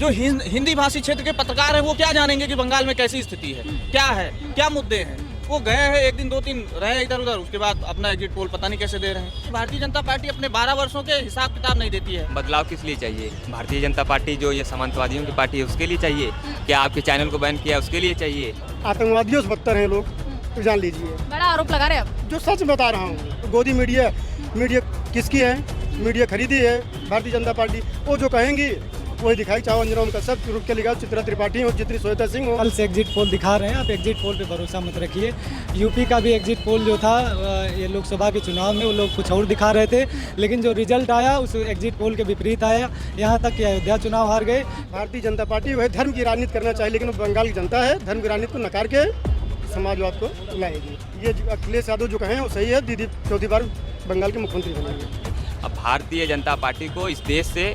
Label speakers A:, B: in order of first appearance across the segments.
A: जो हिंदी भाषी क्षेत्र के पत्रकार हैं वो क्या जानेंगे कि बंगाल में कैसी स्थिति है, क्या है, क्या मुद्दे हैं। वो गए हैं, एक दिन 2 दिन रहे इधर उधर, उसके बाद अपना एग्जिट पोल पता नहीं कैसे दे रहे हैं। भारतीय जनता पार्टी अपने 12 वर्षों के हिसाब किताब नहीं देती है।
B: बदलाव किस लिए चाहिए? भारतीय जनता पार्टी जो ये सामंतवादियों की पार्टी है उसके लिए चाहिए? क्या आपके चैनल को बैन किया उसके लिए चाहिए?
C: आतंकवादियों से बदतर हैं लोग, तो जान लीजिए।
D: बड़ा आरोप लगा रहे हैं आप।
C: जो सच बता रहा हूँ, गोदी मीडिया किसकी है? मीडिया खरीदी है भारतीय जनता पार्टी। वो जो कहेंगी वही दिखाई, चाहे अंजनों का सब रुक के लिखा, चित्रा त्रिपाठी हो, जितनी श्वेता सिंह हो।
E: कल से एग्जिट पोल दिखा रहे हैं, आप एग्जिट पोल पे भरोसा मत रखिए। यूपी का भी एग्जिट पोल जो था ये लोकसभा के चुनाव में वो लोग कुछ और दिखा रहे थे, लेकिन जो रिजल्ट आया उस एग्जिट पोल के विपरीत आया। यहाँ तक कि अयोध्या चुनाव हार गए।
C: भारतीय जनता पार्टी वह धर्म की राजनीति करना चाहिए, लेकिन बंगाल की जनता है धर्म की राजनीति को नकार के समाजवाद को लाएगी। ये अखिलेश यादव जो कहें वो सही है, दीदी चौथी बार बंगाल के मुख्यमंत्री बनेंगे।
B: अब भारतीय जनता पार्टी को इस देश से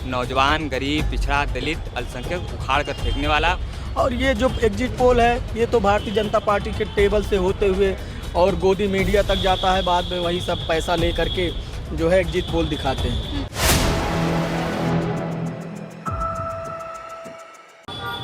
B: नौजवान, गरीब, पिछड़ा, दलित, अल्पसंख्यक उखाड़ कर फेंकने वाला।
F: और ये जो एग्जिट पोल है ये तो भारतीय जनता पार्टी के टेबल से होते हुए और गोदी मीडिया तक जाता है, बाद में वही सब पैसा ले करके जो है एग्जिट पोल दिखाते हैं।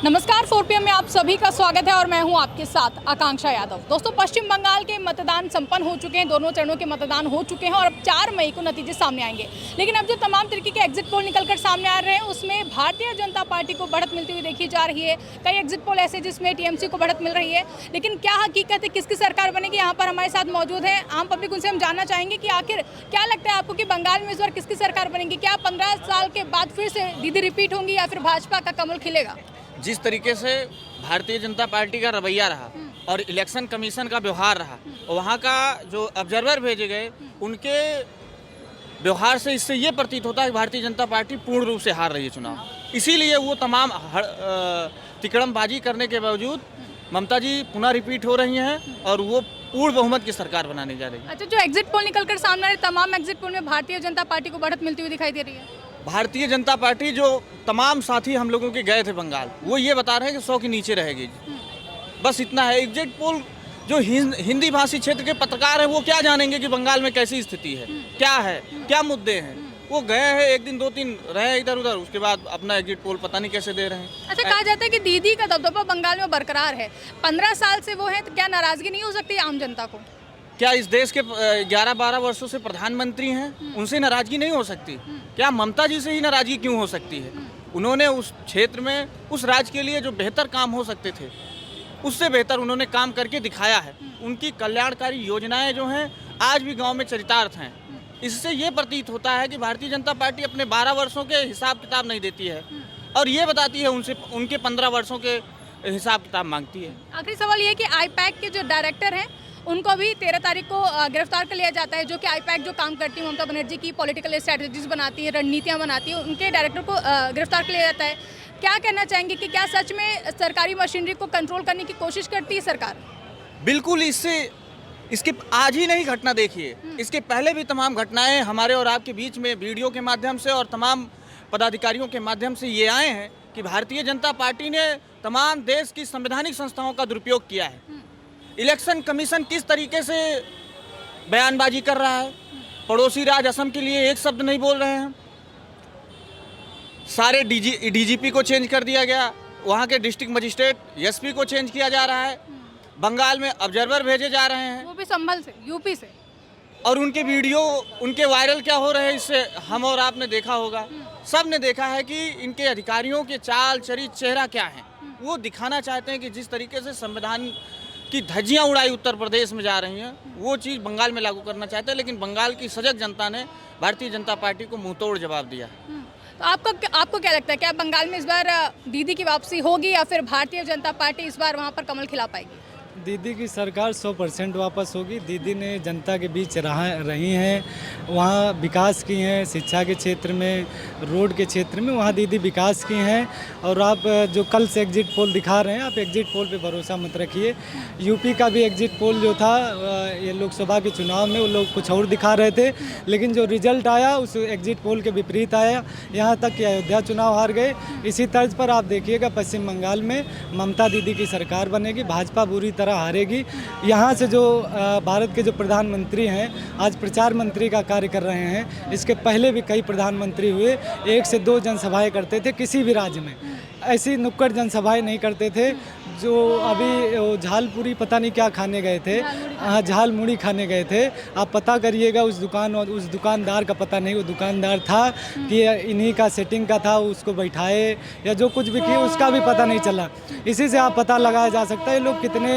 D: नमस्कार, 4 PM में आप सभी का स्वागत है और मैं हूं आपके साथ आकांक्षा यादव। दोस्तों, पश्चिम बंगाल के मतदान संपन्न हो चुके हैं, दोनों चरणों के मतदान हो चुके हैं और अब 4 मई को नतीजे सामने आएंगे। लेकिन अब जो तमाम तरीके के एग्जिट पोल निकलकर सामने आ रहे हैं उसमें भारतीय जनता पार्टी को बढ़त मिलती हुई देखी जा रही है। कई एग्जिट पोल ऐसे जिसमें टीएमसी को बढ़त मिल रही है, लेकिन क्या हकीकत है, किसकी सरकार बनेगी? यहाँ पर हमारे साथ मौजूद है आम पब्लिक, उनसे हम जानना चाहेंगे कि आखिर क्या लगता है आपको कि बंगाल में इस बार किसकी सरकार बनेगी? क्या 15 साल के बाद फिर से दीदी रिपीट होंगी या फिर भाजपा का कमल खिलेगा?
A: जिस तरीके से भारतीय जनता पार्टी का रवैया रहा और इलेक्शन कमीशन का व्यवहार रहा, वहाँ का जो ऑब्जर्वर भेजे गए उनके व्यवहार से इससे ये प्रतीत होता है कि भारतीय जनता पार्टी पूर्ण रूप से हार रही है चुनाव। इसीलिए वो तमाम तिकड़मबाजी करने के बावजूद ममता जी पुनः रिपीट हो रही हैं और वो पूर्ण बहुमत की सरकार बनाने जा रही है।
D: अच्छा, जो एग्जिट पोल निकलकर सामने आ रहे तमाम एग्जिट पोल में भारतीय जनता पार्टी को बढ़त मिलती हुई दिखाई दे रही है।
A: भारतीय जनता पार्टी, जो तमाम साथी हम लोगों के गए थे बंगाल, वो ये बता रहे हैं कि 100 के नीचे रहेगी। बस इतना है। एग्जिट पोल जो हिंदी भाषी क्षेत्र के पत्रकार हैं वो क्या जानेंगे कि बंगाल में कैसी स्थिति है, क्या है, क्या मुद्दे हैं। वो गए हैं, एक दिन 2 दिन रहे इधर उधर, उसके बाद अपना एग्जिट पोल पता नहीं कैसे दे रहे हैं।
D: अच्छा, कहा जाता है कि दीदी का दबदबा बंगाल में बरकरार है। 15 साल से वो है, तो क्या नाराजगी नहीं हो सकती आम जनता को?
A: क्या इस देश के 11-12 वर्षों से प्रधानमंत्री हैं, उनसे नाराजगी नहीं हो सकती? क्या ममता जी से ही नाराजगी क्यों हो सकती है? उन्होंने उस क्षेत्र में, उस राज्य के लिए जो बेहतर काम हो सकते थे उससे बेहतर उन्होंने काम करके दिखाया है। उनकी कल्याणकारी योजनाएं जो हैं आज भी गांव में चरितार्थ हैं। इससे ये प्रतीत होता है कि भारतीय जनता पार्टी अपने 12 वर्षों के हिसाब किताब नहीं देती है और ये बताती है उनसे उनके 15 वर्षों के हिसाब किताब मांगती है।
D: आखिरी सवाल ये कि आईपैक के जो डायरेक्टर हैं उनको भी 13 तारीख को गिरफ्तार कर लिया जाता है, जो कि आईपैक जो काम करती है ममता बनर्जी की पॉलिटिकल स्ट्रेटजीज बनाती है, रणनीतियां बनाती है, उनके डायरेक्टर को गिरफ्तार कर लिया जाता है। क्या कहना चाहेंगे कि क्या सच में सरकारी मशीनरी को कंट्रोल करने की कोशिश करती है सरकार?
A: बिल्कुल। इसके आज ही नहीं घटना देखिए, इसके पहले भी तमाम घटनाएं हमारे और आपके बीच में वीडियो के माध्यम से और तमाम पदाधिकारियों के माध्यम से ये आए हैं कि भारतीय जनता पार्टी ने तमाम देश की संवैधानिक संस्थाओं का दुरुपयोग किया है। इलेक्शन कमीशन किस तरीके से बयानबाजी कर रहा है, पड़ोसी राज्य असम के लिए एक शब्द नहीं बोल रहे हैं। सारे डीजीपी को चेंज कर दिया गया, वहाँ के डिस्ट्रिक्ट मजिस्ट्रेट एसपी को चेंज किया जा रहा है, बंगाल में ऑब्जर्वर भेजे जा रहे हैं,
D: वो भी संभल से, यूपी से,
A: और उनके वीडियो उनके वायरल क्या हो रहे हैं, इससे हम और आपने देखा होगा, सब ने देखा है कि इनके अधिकारियों के चाल चरित्र चेहरा क्या है। वो दिखाना चाहते हैं कि जिस तरीके से संविधान की धज्जियां उड़ाई उत्तर प्रदेश में जा रही हैं वो चीज़ बंगाल में लागू करना चाहते हैं, लेकिन बंगाल की सजग जनता ने भारतीय जनता पार्टी को मुंहतोड़ जवाब दिया।
D: तो आपको क्या लगता है, क्या बंगाल में इस बार दीदी की वापसी होगी या फिर भारतीय जनता पार्टी इस बार वहाँ पर कमल खिला पाएगी?
E: दीदी की सरकार 100% वापस होगी। दीदी ने जनता के बीच रही हैं, वहाँ विकास की हैं, शिक्षा के क्षेत्र में, रोड के क्षेत्र में वहाँ दीदी विकास की हैं। और आप जो कल से एग्जिट पोल दिखा रहे हैं, आप एग्जिट पोल पे भरोसा मत रखिए। यूपी का भी एग्जिट पोल जो था ये लोकसभा के चुनाव में वो लोग कुछ और दिखा रहे थे, लेकिन जो रिजल्ट आया उस एग्जिट पोल के विपरीत आया। यहाँ तक कि अयोध्या चुनाव हार गए। इसी तर्ज पर आप देखिएगा पश्चिम बंगाल में ममता दीदी की सरकार बनेगी, भाजपा बुरी तरह हारेगी। यहाँ से जो भारत के जो प्रधानमंत्री हैं आज प्रचार मंत्री का कार्य कर रहे हैं, इसके पहले भी कई प्रधानमंत्री हुए, 1 से 2 जनसभाएं करते थे किसी भी राज्य में, ऐसी नुक्कड़ जनसभाएं नहीं करते थे। जो अभी झालपुरी पता नहीं क्या खाने गए थे, हाँ झाल मुड़ी खाने गए थे, आप पता करिएगा उस दुकान और उस दुकानदार का पता नहीं, वो दुकानदार था कि इन्हीं का सेटिंग का था, उसको बैठाए या जो कुछ भी किए उसका भी पता नहीं चला। इसी से आप पता लगाया जा सकता है लोग कितने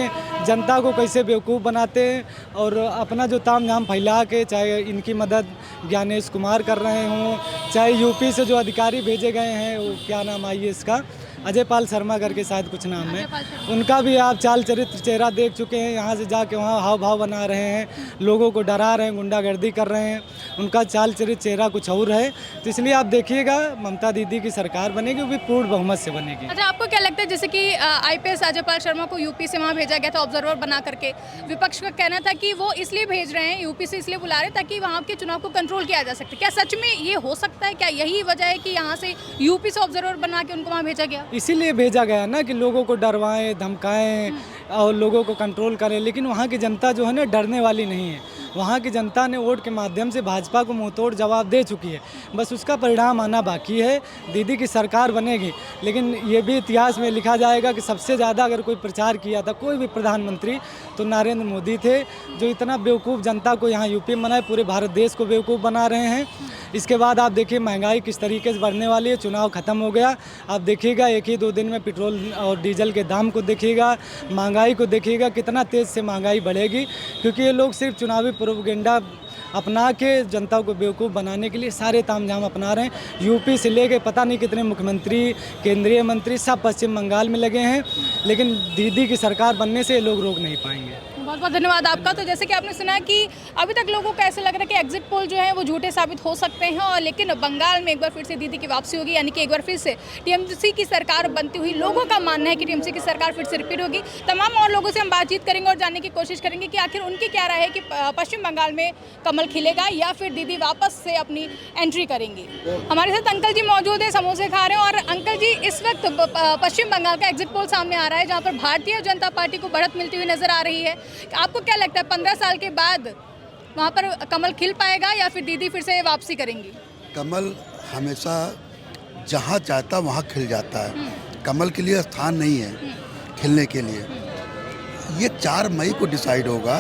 E: जनता को कैसे बेवकूफ़ बनाते हैं और अपना जो ताम झाम फैला के, चाहे इनकी मदद ज्ञानेश कुमार कर रहे हों, चाहे यूपी से जो अधिकारी भेजे गए हैं, वो क्या नाम IAS का अजय पाल शर्मा करके शायद कुछ नाम है, उनका भी आप चाल चरित्र चेहरा देख चुके हैं। यहाँ से जाके वहाँ हाव भाव बना रहे हैं, लोगों को डरा रहे हैं, गुंडागर्दी कर रहे हैं, उनका चाल चरित्र चेहरा कुछ और है। तो इसलिए आप देखिएगा ममता दीदी की सरकार बनेगी, वो भी पूर्ण बहुमत से बनेगी।
D: अच्छा, आपको क्या लगता है जैसे कि IPS अजय पाल शर्मा को यूपी से वहाँ भेजा गया था ऑब्जर्वर बना करके, विपक्ष का कहना था कि वो इसलिए भेज रहे हैं, यूपी से इसलिए बुला रहे हैं ताकि वहाँ के चुनाव को कंट्रोल किया जा सके। क्या सच में ये हो सकता है? क्या यही वजह है कि यहाँ से यूपी से ऑब्जर्वर बना के उनको वहाँ भेजा गया?
E: इसीलिए भेजा गया ना कि लोगों को डरवाएं, धमकाएं और लोगों को कंट्रोल करें। लेकिन वहाँ की जनता जो है ना डरने वाली नहीं है। वहाँ की जनता ने वोट के माध्यम से भाजपा को मुंहतोड़ जवाब दे चुकी है, बस उसका परिणाम आना बाकी है। दीदी की सरकार बनेगी, लेकिन ये भी इतिहास में लिखा जाएगा कि सबसे ज़्यादा अगर कोई प्रचार किया था कोई भी प्रधानमंत्री तो नरेंद्र मोदी थे, जो इतना बेवकूफ़ जनता को यहाँ यूपी में बनाए, पूरे भारत देश को बेवकूफ़ बना रहे हैं। इसके बाद आप देखिए महंगाई किस तरीके से बढ़ने वाली है, चुनाव ख़त्म हो गया, आप देखिएगा 1 ही 2 दिन में पेट्रोल और डीजल के दाम को देखिएगा, महंगाई को देखिएगा, कितना तेज़ से महंगाई बढ़ेगी, क्योंकि ये लोग सिर्फ चुनावी प्रोपेगेंडा अपना के जनता को बेवकूफ़ बनाने के लिए सारे तामझाम अपना रहे हैं। यूपी से लेके पता नहीं कितने मुख्यमंत्री, केंद्रीय मंत्री सब पश्चिम बंगाल में लगे हैं, लेकिन दीदी की सरकार बनने से ये लोग रोक नहीं पाएंगे।
D: बहुत बहुत धन्यवाद आपका। तो जैसे कि आपने सुना कि अभी तक लोगों को ऐसा लग रहा है कि एग्जिट पोल जो है वो झूठे साबित हो सकते हैं, और लेकिन बंगाल में एक बार फिर से दीदी की वापसी होगी, यानी कि एक बार फिर से टीएमसी की सरकार बनती हुई लोगों का मानना है कि टीएमसी की सरकार फिर से रिपीट होगी। तमाम और लोगों से हम बातचीत करेंगे और जानने की कोशिश करेंगे कि आखिर उनकी क्या राय है कि पश्चिम बंगाल में कमल खिलेगा या फिर दीदी वापस से अपनी एंट्री करेंगी। हमारे साथ अंकल जी मौजूद है, समोसे खा रहे हैं। और अंकल जी, इस वक्त पश्चिम बंगाल का एग्जिट पोल सामने आ रहा है, जहाँ पर भारतीय जनता पार्टी को बढ़त मिलती हुई नजर आ रही है। आपको क्या लगता है 15 साल के बाद वहाँ पर कमल खिल पाएगा या फिर दीदी फिर से वापसी करेंगी?
G: कमल हमेशा जहाँ चाहता वहाँ खिल जाता है। कमल के लिए स्थान नहीं है खिलने के लिए। ये 4 मई को डिसाइड होगा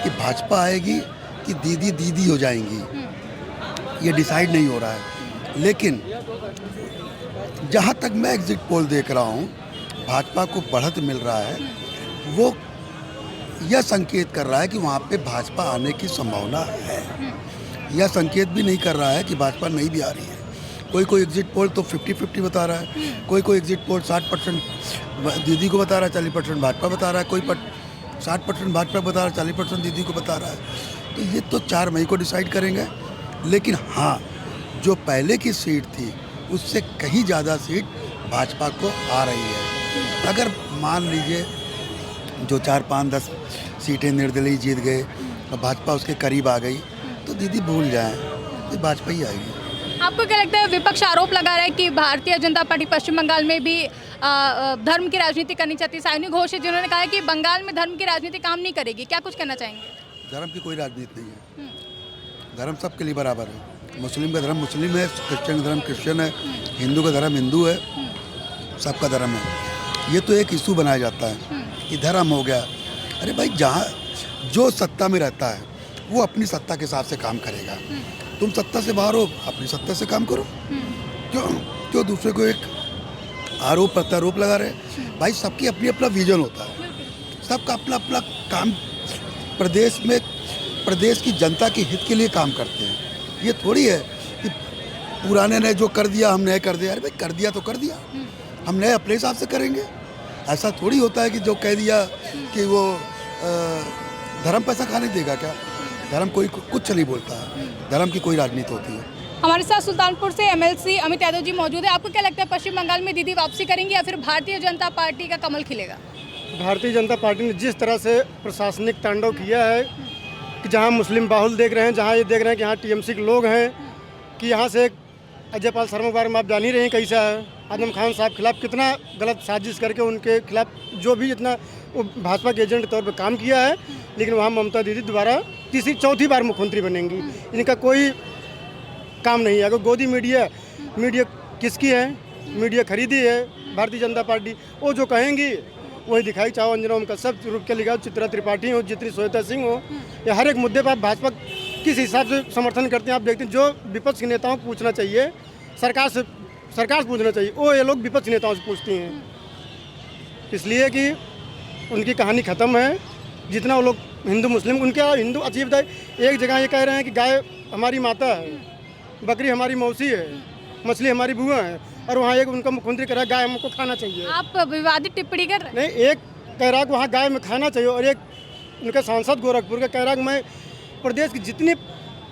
G: कि भाजपा आएगी कि दीदी दीदी हो जाएंगी, ये डिसाइड नहीं हो रहा है। लेकिन जहाँ तक मैं एग्जिट पोल देख रहा हूँ, भाजपा को बढ़त मिल रहा है, वो यह संकेत कर रहा है कि वहाँ पे भाजपा आने की संभावना है। यह संकेत भी नहीं कर रहा है कि भाजपा नहीं भी आ रही है। कोई एग्जिट पोल तो 50-50 बता रहा है, कोई एग्जिट पोल 60% दीदी को बता रहा है, 40% भाजपा बता रहा है, कोई 60% भाजपा बता रहा है, 40% दीदी को बता रहा है। तो ये तो 4 मई को डिसाइड करेंगे। लेकिन हाँ, जो पहले की सीट थी उससे कहीं ज़्यादा सीट भाजपा को आ रही है। अगर मान लीजिए जो 4-5-10 सीटें निर्दलीय जीत गए और भाजपा उसके करीब आ गई तो दीदी भूल जाएं, तो भाजपा ही आएगी।
D: आपको क्या लगता है, विपक्ष आरोप लगा रहा है कि भारतीय जनता पार्टी पश्चिम बंगाल में भी धर्म की राजनीति करनी चाहती है। साइनी घोष जिन्होंने कहा है कि बंगाल में धर्म की राजनीति काम नहीं करेगी, क्या कुछ कहना चाहेंगे?
G: धर्म की कोई राजनीति नहीं है, धर्म सबके लिए बराबर है। मुस्लिम का धर्म मुस्लिम है, क्रिश्चियन का धर्म क्रिश्चियन है, हिंदू का धर्म हिंदू है, सबका धर्म है। ये तो एक इशू बनाया जाता है कि धर्म हो गया। अरे भाई, जहाँ जो सत्ता में रहता है वो अपनी सत्ता के हिसाब से काम करेगा। तुम सत्ता से बाहर हो, अपनी सत्ता से काम करो। क्यों दूसरे को एक आरोप प्रत्यारोप लगा रहे? भाई, सबकी अपनी अपना विजन होता है, सबका अपना अपना काम। प्रदेश की जनता के हित के लिए काम करते हैं। ये थोड़ी है कि पुराने ने जो कर दिया हम नए कर दिया। अरे भाई, कर दिया तो कर दिया, हम नए अपने हिसाब से करेंगे। ऐसा थोड़ी होता है कि जो कह दिया कि वो धर्म पैसा खाने देगा। क्या धर्म कोई कुछ नहीं बोलता है, धर्म की कोई राजनीति होती है।
D: हमारे साथ सुल्तानपुर से MLC अमित यादव जी मौजूद है। आपको क्या लगता है, पश्चिम बंगाल में दीदी वापसी करेंगी या फिर भारतीय जनता पार्टी का कमल खिलेगा?
C: भारतीय जनता पार्टी ने जिस तरह से प्रशासनिक तांडव किया है कि जहाँ मुस्लिम बाहुल देख रहे हैं, जहाँ ये देख रहे हैं कि यहाँ TMC के लोग हैं, कि यहाँ से अजय पाल शर्मा के बारे में आप जान ही रहे हैं कैसा है, आजम खान साहब खिलाफ कितना गलत साजिश करके उनके खिलाफ जो भी इतना वो भाजपा के एजेंट के तौर पर काम किया है, लेकिन वहाँ ममता दीदी दोबारा तीसरी चौथी बार मुख्यमंत्री बनेंगी। इनका कोई काम नहीं है। अगर गोदी मीडिया किसकी है? मीडिया खरीदी है भारतीय जनता पार्टी। वो जो कहेंगी वही दिखाई, चाहो अंजना ओम कश्यप, रूप के लिखा, चित्रा त्रिपाठी हो, जितनी श्वेता सिंह हो, या हर एक मुद्दे पर आप भाजपा किस हिसाब से समर्थन करते हैं आप देखते हैं। जो विपक्ष के नेताओं को पूछना चाहिए, सरकार से पूछना चाहिए, वो ये लोग विपक्ष नेताओं से पूछती हैं, इसलिए कि उनकी कहानी ख़त्म है। जितना वो लोग हिंदू मुस्लिम, उनके हिंदू अच्छी बताए, एक जगह ये कह रहे हैं कि गाय हमारी माता है, बकरी हमारी मौसी है, मछली हमारी बुआ है, और वहाँ एक उनका मुख्यमंत्री कह रहा है गाय हमको खाना चाहिए।
D: आप विवादित टिप्पणी कर रहे हैं?
C: नहीं, एक कह रहा है कि वहाँ गाय में खाना चाहिए, और एक उनका सांसद गोरखपुर का कह रहा है कि मैं प्रदेश की जितनी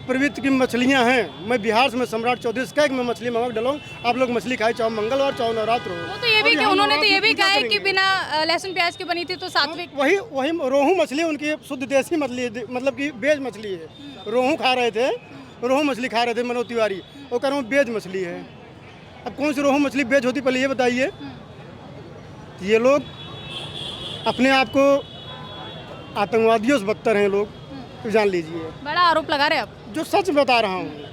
C: प्रवृत्ति की मछलियाँ हैं, मैं बिहार से, मैं सम्राट चौधरी से कह मैं मछली मंगा डालूँ, आप लोग मछली खाए, चाहे मंगलवार चाहे नवरात्र हो।
D: तो ये भी कि उन्होंने तो ये भी कहा है कि बिना लहसुन प्याज की बनी थी तो सात्विक।
C: वही रोहू मछली उनकी शुद्ध देसी मछली, मतलब कि बेज मछली है। रोहू खा रहे थे, रोहू मछली खा रहे थे मनोज तिवारी, वो कह रहा हूँ बेज मछली है। अब कौन सी रोहू मछली बेज होती, पहले ये बताइए। ये लोग अपने आप को आतंकवादियों से बदतर हैं लोग, तो जान लीजिए।
D: बड़ा आरोप लगा रहे हैं आप।
C: जो सच बता रहा हूँ,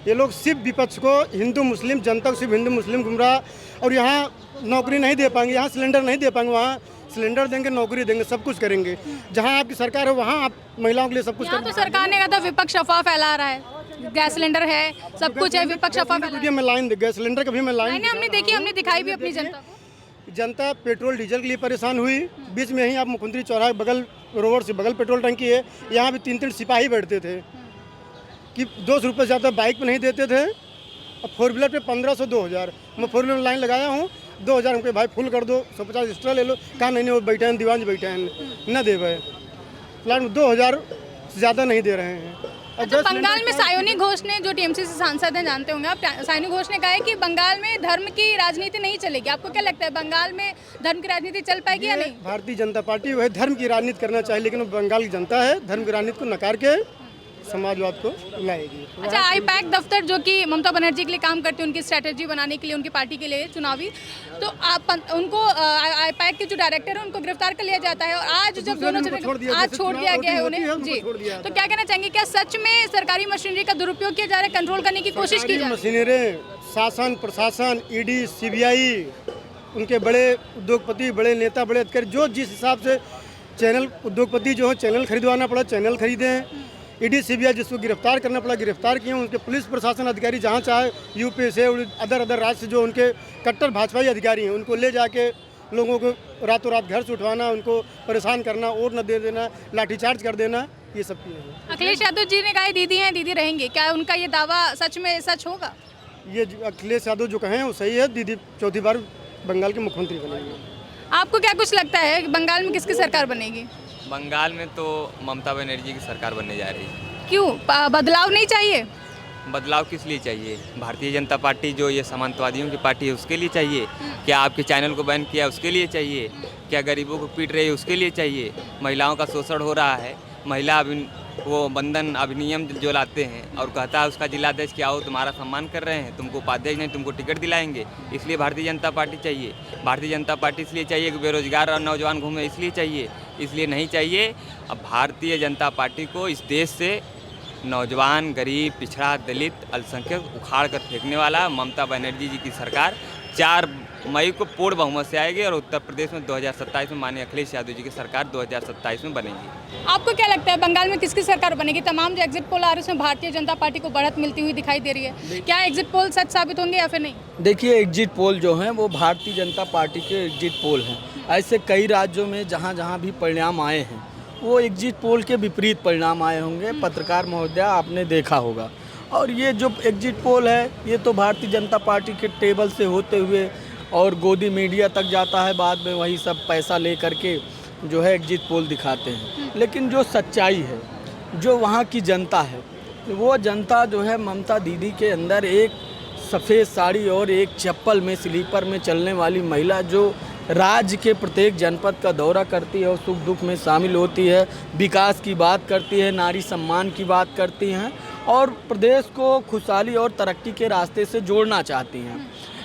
C: ये लोग सिर्फ विपक्ष को, हिंदू मुस्लिम जनता को सिर्फ हिंदू मुस्लिम गुमराह, और यहाँ नौकरी नहीं दे पाएंगे, यहाँ सिलेंडर नहीं दे पाएंगे, वहाँ सिलेंडर देंगे, नौकरी देंगे, सब कुछ करेंगे। जहाँ आपकी सरकार है वहाँ आप महिलाओं के लिए सब कुछ
D: यहाँ तो सरकार ने कहा था विपक्ष अफवाह फैला रहा है, गैस सिलेंडर है, सब कुछ है, विपक्ष अफवाह फैला रहा है।
C: मैं लाइन गैस सिलेंडर का भी मैं लाइन
D: हमने देखी, हमने दिखाई भी अपनी जनता को।
C: जनता पेट्रोल डीजल के लिए परेशान हुई। बीच में ही आप मुख्यमंत्री चौराहे बगल रोड से बगल पेट्रोल टंकी है, यहाँ भी 3-3 सिपाही बैठते थे कि 200 रुपये ज़्यादा बाइक पे नहीं देते थे, और 4 व्हीलर पे 1500-2000। मैं 4 व्हीलर लाइन लगाया हूँ, 2000 हमके भाई फुल कर दो, 150 एक्स्ट्रा ले लो। कहा नहीं वो बैठे हैं, दीवान जी बैठे हैं, न दे भाई, फिलहाल 2000 से ज़्यादा नहीं दे रहे हैं।
D: अच्छा, बंगाल में सायोनी घोष ने, जो टीएमसी से सांसद हैं, जानते होंगे आप, सायोनी घोष ने कहा है कि बंगाल में धर्म की राजनीति नहीं चलेगी। आपको क्या लगता है, बंगाल में धर्म की राजनीति चल पाएगी या नहीं?
C: भारतीय जनता पार्टी वह धर्म की राजनीति करना चाहिए, लेकिन बंगाल की जनता है धर्म की राजनीति को नकार के समाजवाद को लाएगी।
D: अच्छा, आईपैक दफ्तर जो कि ममता बनर्जी के लिए काम करते हैं, उनकी स्ट्रेटेजी बनाने के लिए, उनकी पार्टी के लिए चुनावी, तो आप उनको आईपैक के जो डायरेक्टर है उनको गिरफ्तार कर लिया जाता है, और आज जब दोनों आज छोड़ दिया गया है उन्हें जी, तो क्या कहना चाहेंगे, क्या सच में सरकारी मशीनरी का दुरुपयोग किया जा रहा है, कंट्रोल करने की कोशिश की जा रही है?
C: मशीनरी, शासन प्रशासन, ईडी, सीबीआई, उनके बड़े उद्योगपति, बड़े नेता, बड़े अधिकारी, जो जिस हिसाब से चैनल उद्योगपति जो है चैनल खरीदवाना पड़ा, चैनल खरीदे हैं। ईडी सीबीआई जिसको गिरफ्तार करना पड़ा, गिरफ्तार किए। उनके पुलिस प्रशासन अधिकारी जहाँ चाहे, यूपी से अदर राज्य से जो उनके कट्टर भाजपाई अधिकारी हैं, उनको ले जाके लोगों को रातों रात घर से उठवाना, उनको परेशान करना, वोट न दे देना, लाठीचार्ज कर देना, ये सब चीज़ें हैं।
D: अखिलेश यादव जी ने कहा दीदी हैं, दीदी रहेंगे, क्या उनका ये दावा सच में सच होगा?
C: ये अखिलेश यादव जो कहें वो सही है, दीदी चौथी बार बंगाल के मुख्यमंत्री बनेंगे।
D: आपको क्या कुछ लगता है बंगाल में किसकी सरकार बनेगी?
B: बंगाल में तो ममता बनर्जी की सरकार बनने जा रही है।
D: क्यों, बदलाव नहीं चाहिए?
B: बदलाव किस लिए चाहिए? भारतीय जनता पार्टी जो ये सामंतवादियों की पार्टी है उसके लिए चाहिए क्या? आपके चैनल को बैन किया उसके लिए चाहिए क्या? गरीबों को पीट रही है उसके लिए चाहिए? महिलाओं का शोषण हो रहा है, महिला वो बंधन अधिनियम जो लाते हैं और कहता है उसका जिलाध्यक्ष क्या हो, तुम्हारा सम्मान कर रहे हैं, तुमको उपाध्यक्ष नहीं तुमको टिकट दिलाएंगे, इसलिए भारतीय जनता पार्टी चाहिए। भारतीय जनता पार्टी इसलिए चाहिए कि बेरोजगार और नौजवान घूमे, इसलिए चाहिए, इसलिए नहीं चाहिए। अब भारतीय जनता पार्टी को इस देश से नौजवान, गरीब, पिछड़ा, दलित, अल्पसंख्यक उखाड़ कर फेंकने वाला ममता बनर्जी जी की सरकार 4 मई को पूर्ण बहुमत से आएगी और उत्तर प्रदेश में 2027 में माननीय अखिलेश यादव जी की सरकार 2027 में बनेगी।
D: आपको क्या लगता है बंगाल में किसकी सरकार बनेगी? तमाम जो एग्जिट पोल आ रहे हैं उसमें भारतीय जनता पार्टी को बढ़त मिलती हुई दिखाई दे रही है, क्या एग्जिट पोल सच साबित होंगे या फिर नहीं?
F: देखिए, एग्जिट पोल जो हैं वो भारतीय जनता पार्टी के एग्जिट पोल हैं। ऐसे कई राज्यों में जहाँ जहाँ भी परिणाम आए हैं वो एग्जिट पोल के विपरीत परिणाम आए होंगे, पत्रकार महोदय आपने देखा होगा। और ये जो एग्जिट पोल है ये तो भारतीय जनता पार्टी के टेबल से होते हुए और गोदी मीडिया तक जाता है, बाद में वही सब पैसा ले करके जो है एग्जिट पोल दिखाते हैं। लेकिन जो सच्चाई है, जो वहाँ की जनता है, वो जनता जो है ममता दीदी के अंदर एक सफ़ेद साड़ी और एक चप्पल में, स्लीपर में चलने वाली महिला जो राज्य के प्रत्येक जनपद का दौरा करती है और सुख दुख में शामिल होती है, विकास की बात करती है, नारी सम्मान की बात करती हैं और प्रदेश को खुशहाली और तरक्की के रास्ते से जोड़ना चाहती हैं।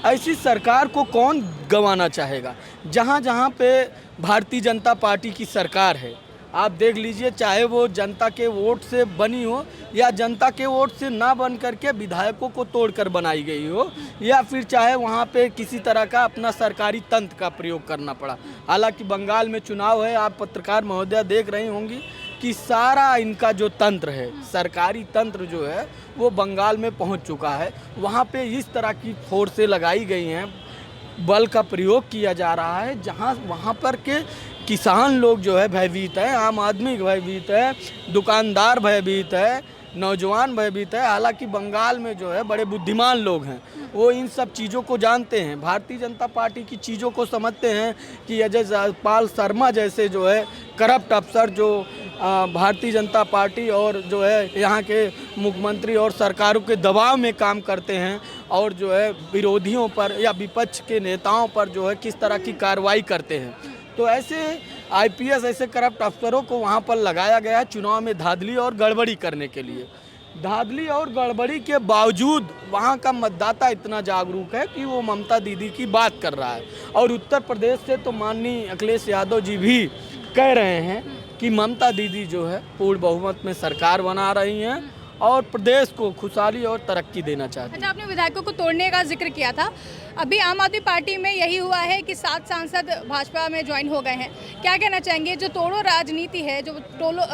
F: ऐसी सरकार को कौन गंवाना चाहेगा? जहाँ जहाँ पे भारतीय जनता पार्टी की सरकार है, आप देख लीजिए, चाहे वो जनता के वोट से बनी हो या जनता के वोट से ना बन करके विधायकों को तोड़कर बनाई गई हो, या फिर चाहे वहाँ पे किसी तरह का अपना सरकारी तंत्र का प्रयोग करना पड़ा। हालांकि बंगाल में चुनाव है, आप पत्रकार महोदया देख रही होंगी कि सारा इनका जो तंत्र है, सरकारी तंत्र जो है वो बंगाल में पहुँच चुका है। वहाँ पे इस तरह की फोर्सें लगाई गई हैं, बल का प्रयोग किया जा रहा है, जहाँ वहाँ पर के किसान लोग जो है भयभीत है, आम आदमी भयभीत है, दुकानदार भयभीत है, नौजवान भयभीत है। हालांकि बंगाल में जो है बड़े बुद्धिमान लोग हैं, वो इन सब चीज़ों को जानते हैं, भारतीय जनता पार्टी की चीज़ों को समझते हैं कि अजय पाल शर्मा जैसे जो है करप्ट अफसर जो भारतीय जनता पार्टी और जो है यहाँ के मुख्यमंत्री और सरकारों के दबाव में काम करते हैं और जो है विरोधियों पर या विपक्ष के नेताओं पर जो है किस तरह की कार्रवाई करते हैं। तो ऐसे आईपीएस ऐसे करप्ट अफसरों को वहाँ पर लगाया गया है चुनाव में धांधली और गड़बड़ी करने के लिए। धांधली और गड़बड़ी के बावजूद वहाँ का मतदाता इतना जागरूक है कि वो ममता दीदी की बात कर रहा है। और उत्तर प्रदेश से तो माननीय अखिलेश यादव जी भी कह रहे हैं कि ममता दीदी जो है पूर्ण बहुमत में सरकार बना रही हैं और प्रदेश को खुशहाली और तरक्की देना चाहती हैं।
D: अच्छा, आपने विधायकों को तोड़ने का जिक्र किया था, अभी आम आदमी पार्टी में यही हुआ है कि 7 सांसद भाजपा में ज्वाइन हो गए हैं। क्या कहना चाहेंगे, जो तोड़ो राजनीति है, जो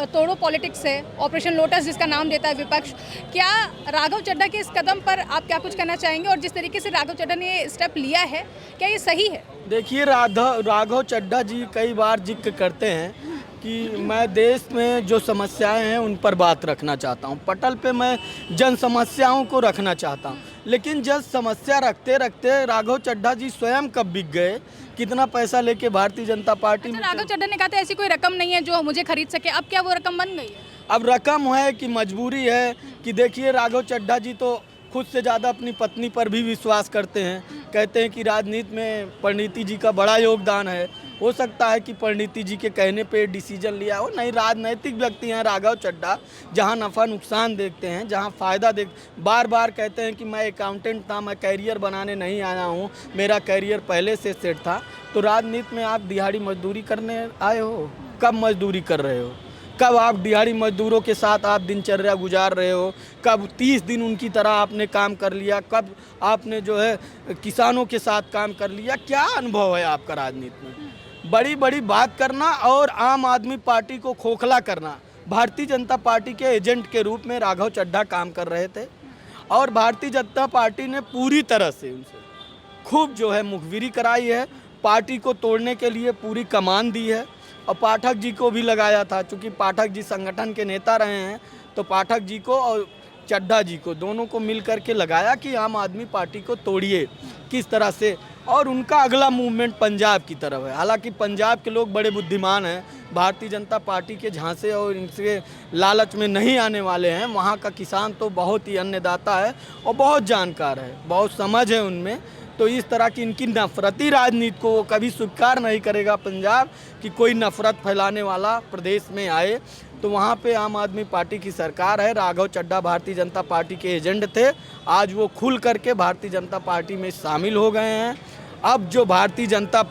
D: तोड़ो पॉलिटिक्स है, ऑपरेशन लोटस जिसका नाम देता है विपक्ष, क्या राघव चड्ढा के इस कदम पर आप क्या कुछ कहना चाहेंगे? और जिस तरीके से राघव चड्ढा ने ये स्टेप लिया है, क्या ये सही है?
F: देखिए, राघव चड्ढा जी कई बार जिक्र करते हैं कि मैं देश में जो समस्याएं हैं उन पर बात रखना चाहता हूं, पटल पे मैं जन समस्याओं को रखना चाहता हूं। लेकिन जन समस्या रखते रखते राघव चड्ढा जी स्वयं कब बिक गए, कितना पैसा लेके भारतीय जनता पार्टी में।
D: राघव चड्ढा ने कहा था ऐसी कोई रकम नहीं है जो मुझे खरीद सके, अब क्या वो रकम बन गई है?
F: अब रकम है कि मजबूरी है कि देखिए, राघव चड्ढा जी तो खुद से ज़्यादा अपनी पत्नी पर भी विश्वास करते हैं, कहते हैं कि राजनीति में परिणीति जी का बड़ा योगदान है। हो सकता है कि परिणीति जी के कहने पे डिसीजन लिया हो, नहीं, राजनैतिक व्यक्ति हैं राघव चड्ढा, जहां नफ़ा नुकसान देखते हैं, जहां फ़ायदा बार बार कहते हैं कि मैं अकाउंटेंट था, मैं कैरियर बनाने नहीं आया हूं, मेरा कैरियर पहले से सेट था। तो राजनीति में आप दिहाड़ी मजदूरी करने आए हो? कब मजदूरी कर रहे हो? कब आप दिहाड़ी मजदूरों के साथ आप दिनचर्या गुजार रहे हो? कब 30 दिन उनकी तरह आपने काम कर लिया? कब आपने जो है किसानों के साथ काम कर लिया? क्या अनुभव है आपका राजनीति में? बड़ी बड़ी बात करना और आम आदमी पार्टी को खोखला करना। भारतीय जनता पार्टी के एजेंट के रूप में राघव चड्ढा काम कर रहे थे और भारतीय जनता पार्टी ने पूरी तरह से उनसे खूब जो है मुखबिरी कराई है, पार्टी को तोड़ने के लिए पूरी कमान दी है। और पाठक जी को भी लगाया था, चूँकि पाठक जी संगठन के नेता रहे हैं, तो पाठक जी को और चड्ढा जी को दोनों को मिल करके लगाया कि आम आदमी पार्टी को तोड़िए किस तरह से। और उनका अगला मूवमेंट पंजाब की तरफ है। हालांकि पंजाब के लोग बड़े बुद्धिमान हैं, भारतीय जनता पार्टी के झांसे और इनसे लालच में नहीं आने वाले हैं। वहाँ का किसान तो बहुत ही अन्नदाता है और बहुत जानकार है, बहुत समझ है उनमें। तो इस तरह की इनकी नफरती राजनीति को वो कभी स्वीकार नहीं करेगा पंजाब कि कोई नफरत फैलाने वाला प्रदेश में आए। तो वहाँ पे आम आदमी पार्टी की सरकार है। राघव चड्ढा भारतीय जनता पार्टी के एजेंट थे, आज वो खुल करके भारतीय जनता पार्टी में शामिल हो गए हैं। अब जो भारतीय जनता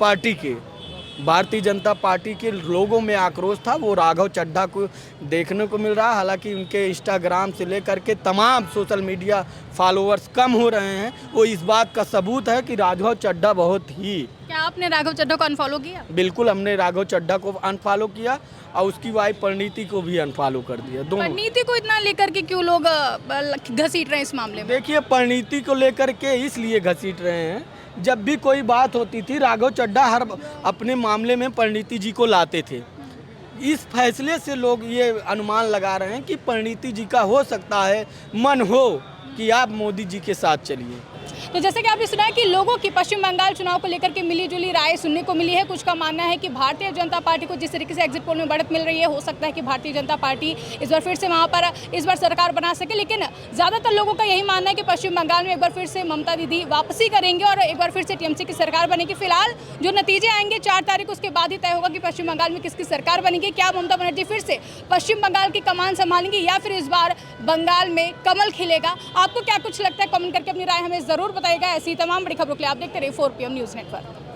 F: पार्टी के लोगों में आक्रोश था वो राघव चड्ढा को देखने को मिल रहा है। हालांकि उनके इंस्टाग्राम से लेकर के तमाम सोशल मीडिया फॉलोअर्स कम हो रहे हैं, वो इस बात का सबूत है कि राघव चड्ढा बहुत ही।
D: क्या आपने राघव चड्ढा को अनफॉलो किया?
F: बिल्कुल, हमने राघव चड्ढा को अनफॉलो किया और उसकी वाइफ परिणीति को भी अनफॉलो कर दिया। दोनों। परिणीति
D: को इतना लेकर के क्यों लोग घसीट रहे हैं इस मामले में?
F: देखिए, परिणीति को लेकर के इसलिए घसीट रहे हैं, जब भी कोई बात होती थी राघव चड्ढा हर अपने मामले में परिणीति जी को लाते थे। इस फैसले से लोग ये अनुमान लगा रहे हैं कि परिणीति जी का हो सकता है मन हो कि आप मोदी जी के साथ चलिए।
D: तो जैसे कि आपने सुना है कि लोगों की पश्चिम बंगाल चुनाव को लेकर के मिली जुली राय सुनने को मिली है। कुछ का मानना है कि भारतीय जनता पार्टी को जिस तरीके से एग्जिट पोल में बढ़त मिल रही है, हो सकता है कि भारतीय जनता पार्टी इस बार फिर से वहाँ पर इस बार सरकार बना सके। लेकिन ज़्यादातर लोगों का यही मानना है कि पश्चिम बंगाल में एक बार फिर से ममता दीदी वापसी करेंगे और एक बार फिर से टीएमसी की सरकार बनेगी। फिलहाल जो नतीजे आएंगे 4 तारीख, उसके बाद ही तय होगा कि पश्चिम बंगाल में किसकी सरकार बनेगी। क्या ममता बनर्जी फिर से पश्चिम बंगाल की कमान संभालेंगी या फिर इस बार बंगाल में कमल खिलेगा? आपको क्या कुछ लगता है? कमेंट करके अपनी राय हमें जरूर बताइएगा। ऐसी तमाम बड़ी खबरों के लिए आप देखते रहिए 4 PM न्यूज़ नेटवर्क।